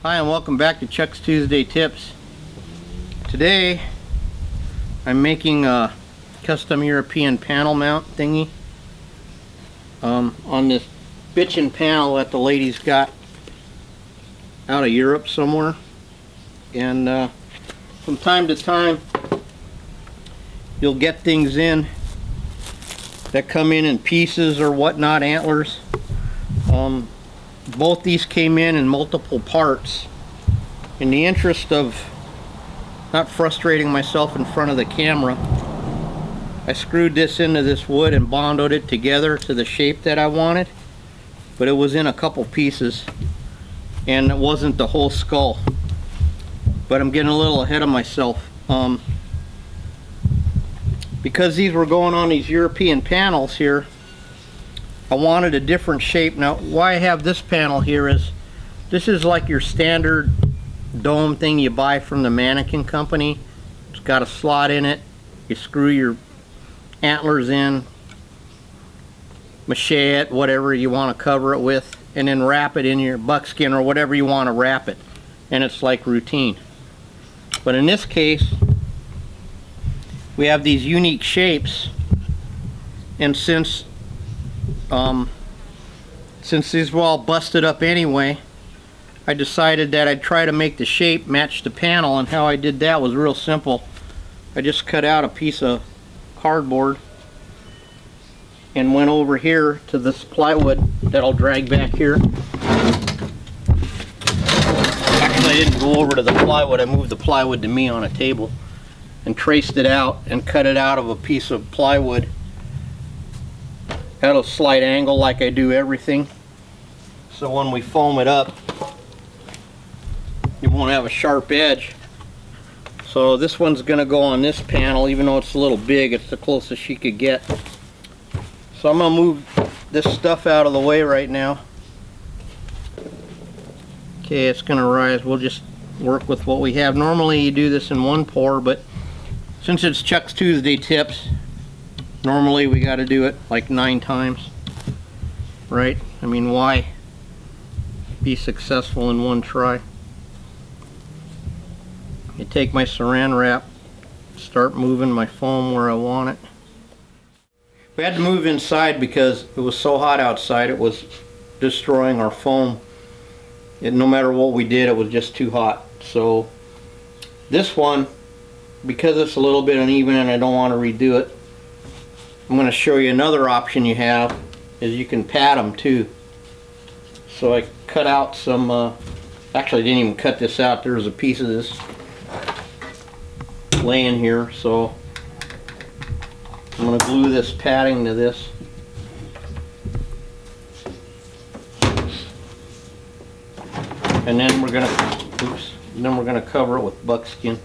Hi and welcome back to Chuck's Tuesday Tips. Today I'm making a custom European panel mount thingy on this bitchin' panel that the ladies got out of Europe somewhere. And from time to time you'll get things in that come in pieces or whatnot, antlers. Both these came in multiple parts. In the interest of not frustrating myself in front of the camera, I screwed this into this wood and bonded it together to the shape that I wanted, but it was in a couple pieces and it wasn't the whole skull. But I'm getting a little ahead of myself. Because these were going on these European panels here, I wanted a different shape. Now why I have this panel here is this is like your standard dome thing you buy from the mannequin company. It's got a slot in it. You screw your antlers in, mache it, whatever you want to cover it with, and then wrap it in your buckskin or whatever you want to wrap it. And it's like routine. But in this case, we have these unique shapes, and since these were all busted up anyway, I decided that I'd try to make the shape match the panel, and how I did that was real simple. I just cut out a piece of cardboard and went over here to this plywood that I'll drag back here. Actually, I didn't go over to the plywood, I moved the plywood to me on a table and traced it out and cut it out of a piece of plywood at a slight angle like I do everything, so when we foam it up you won't have a sharp edge. So this one's gonna go on this panel, even though it's a little big, it's the closest she could get. So I'm gonna move this stuff out of the way right now. Okay, it's gonna rise. We'll just work with what we have. Normally you do this in one pour, but since it's Chuck's Tuesday Tips, normally we got to do it like 9 times, right? I mean, why be successful in one try? I take my saran wrap, start moving my foam where I want it. We had to move inside because it was so hot outside, it was destroying our foam. No matter what we did, it was just too hot. So this one, because it's a little bit uneven and I don't want to redo it, I'm going to show you another option you have, is you can pad them too. So I cut out some, actually I didn't even cut this out, there was a piece of this laying here, so I'm going to glue this padding to this. And then we're going to cover it with buckskin.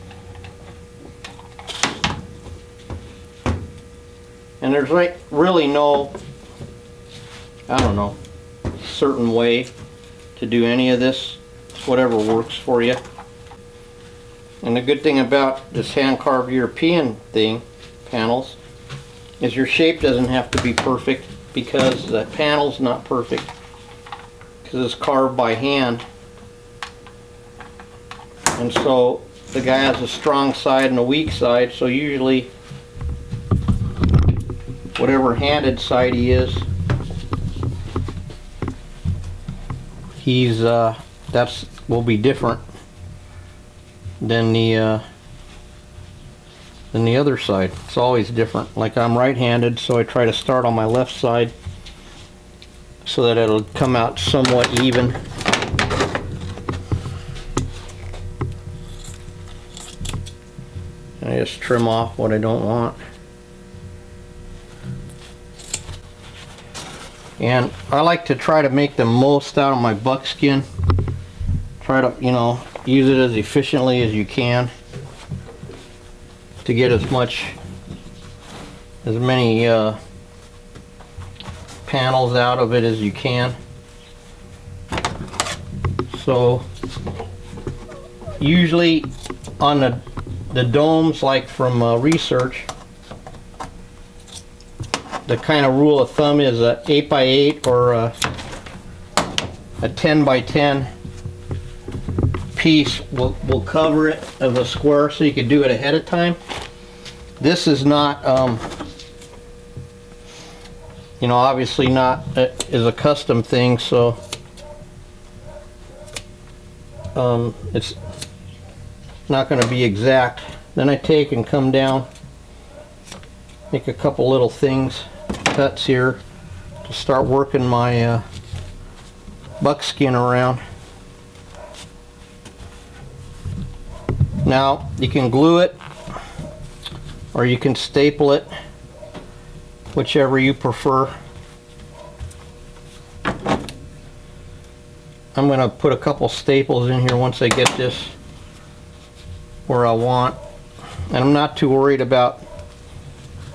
And there's like really no, I don't know, certain way to do any of this. It's whatever works for you. And the good thing about this hand-carved European thing, panels, is your shape doesn't have to be perfect, because the panel's not perfect, because it's carved by hand. And so the guy has a strong side and a weak side, so usually whatever handed side he is, he's that's will be different than the other side. It's always different. Like I'm right-handed, so I try to start on my left side so that it'll come out somewhat even. And I just trim off what I don't want. And I like to try to make the most out of my buckskin. Try to, you know, use it as efficiently as you can to get as many panels out of it as you can. So usually on the domes, like from research, the kind of rule of thumb is a 8x8 or a 10x10 piece will cover it of a square, so you can do it ahead of time. This is not, you know, obviously not is a custom thing, so it's not going to be exact. Then I take and come down, make a couple little cuts here to start working my buckskin around. Now you can glue it or you can staple it, whichever you prefer. I'm going to put a couple staples in here once I get this where I want. And I'm not too worried about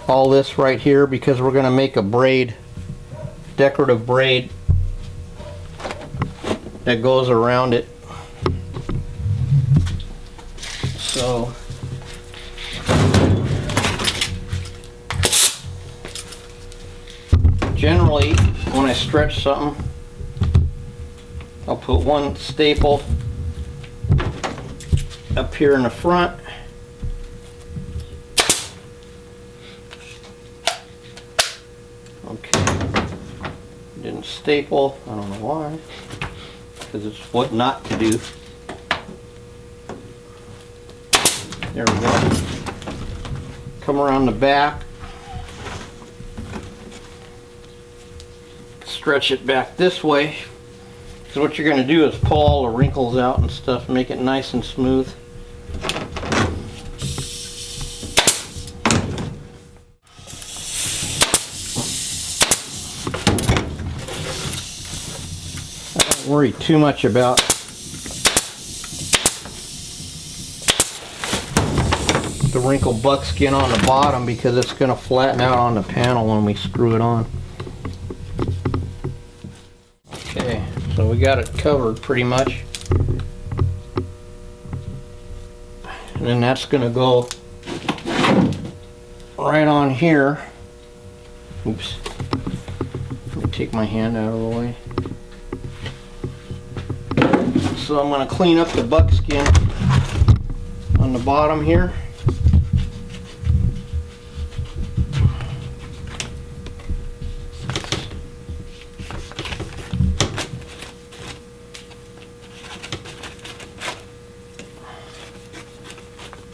all this right here because we're going to make a braid, decorative braid that goes around it. So generally when I stretch something, I'll put one staple up here in the front, okay, didn't staple, I don't know why, because it's what not to do. There we go. Come around the back, stretch it back this way, because what you're going to do is pull all the wrinkles out and stuff, make it nice and smooth. I don't worry too much about the wrinkled buckskin on the bottom because it's going to flatten out on the panel when we screw it on. Okay, so we got it covered pretty much. And then that's going to go right on here. Oops. Let me take my hand out of the way. So I'm going to clean up the buckskin on the bottom here.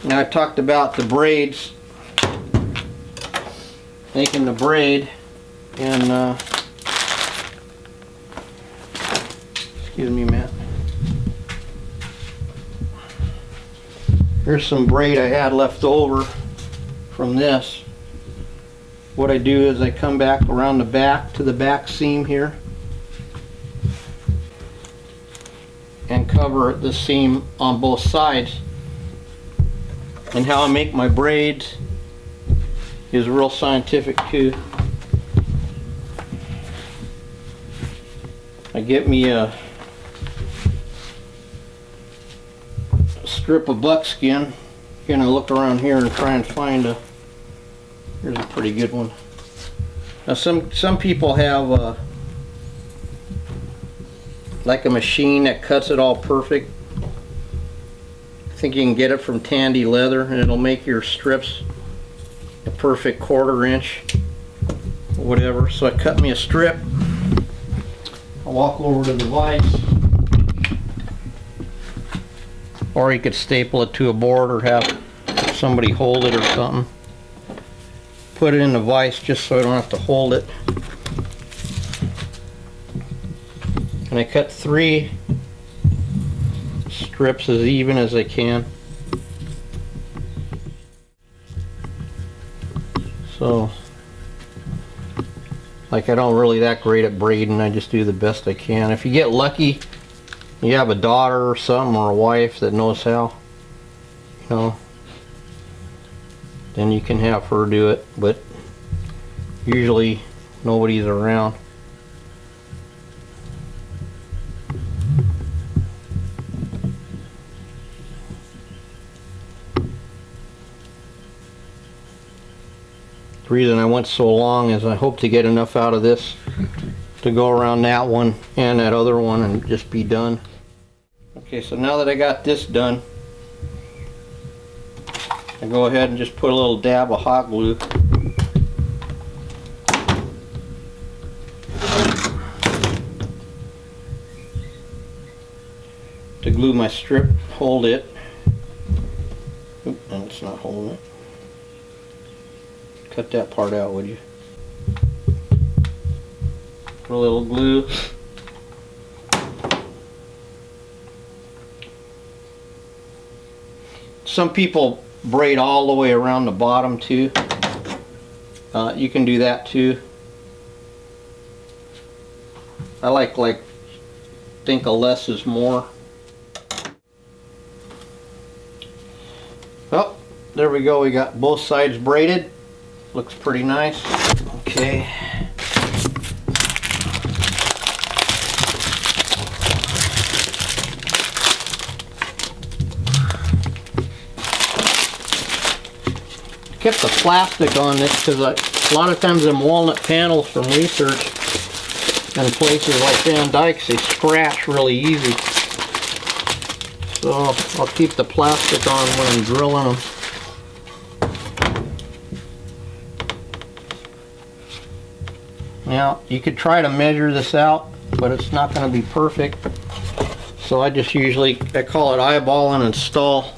Now I talked about the braids, making the braid, and excuse me, Matt. Here's some braid I had left over from this. What I do is I come back around the back to the back seam here and cover the seam on both sides. And how I make my braids is real scientific too. I get me a strip of buckskin. Gonna look around here and try and find a. Here's a pretty good one. Now some people have like a machine that cuts it all perfect. I think you can get it from Tandy Leather and it'll make your strips a perfect 1/4 inch or whatever. So I cut me a strip. I'll walk over to the vise, or you could staple it to a board or have somebody hold it or something. Put it in the vise just so I don't have to hold it. And I cut 3 strips as even as I can. So, like, I don't really that great at braiding, I just do the best I can. If you get lucky, you have a daughter or something, or a wife that knows how, you know, then you can have her do it, but usually nobody's around. The reason I went so long is I hope to get enough out of this to go around that one and that other one and just be done. Okay, so now that I got this done, I go ahead and just put a little dab of hot glue. To glue my strip, hold it. Oop, and it's not holding it. Cut that part out, would you? Put a little glue. Some people braid all the way around the bottom too. You can do that too. I think a less is more. Well, there we go. We got both sides braided. Looks pretty nice. Okay. Kept the plastic on this because a lot of times them walnut panels from research in places like Van Dyke's, they scratch really easy. So I'll keep the plastic on when I'm drilling them. Now you could try to measure this out, but it's not going to be perfect. So I just I call it eyeball and install.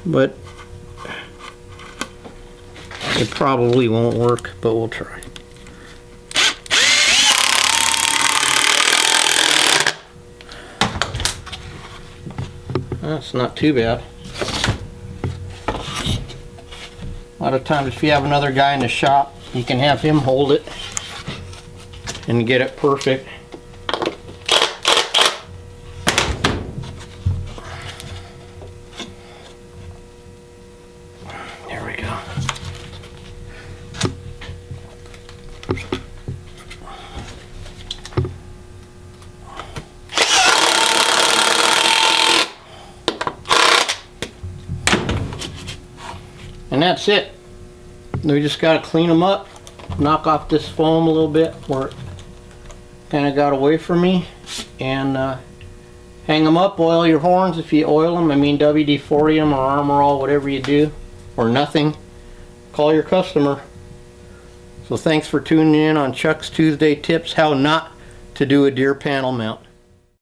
But it probably won't work, but we'll try. That's not too bad. A lot of times if you have another guy in the shop, you can have him hold it and get it perfect. There we go. And that's it. We just got to clean them up, knock off this foam a little bit where it kind of got away from me, and hang them up. Oil your horns if you oil them. I mean WD-40 them or Armor All, whatever you do, or nothing. Call your customer. So thanks for tuning in on Chuck's Tuesday Tips, how not to do a deer panel mount.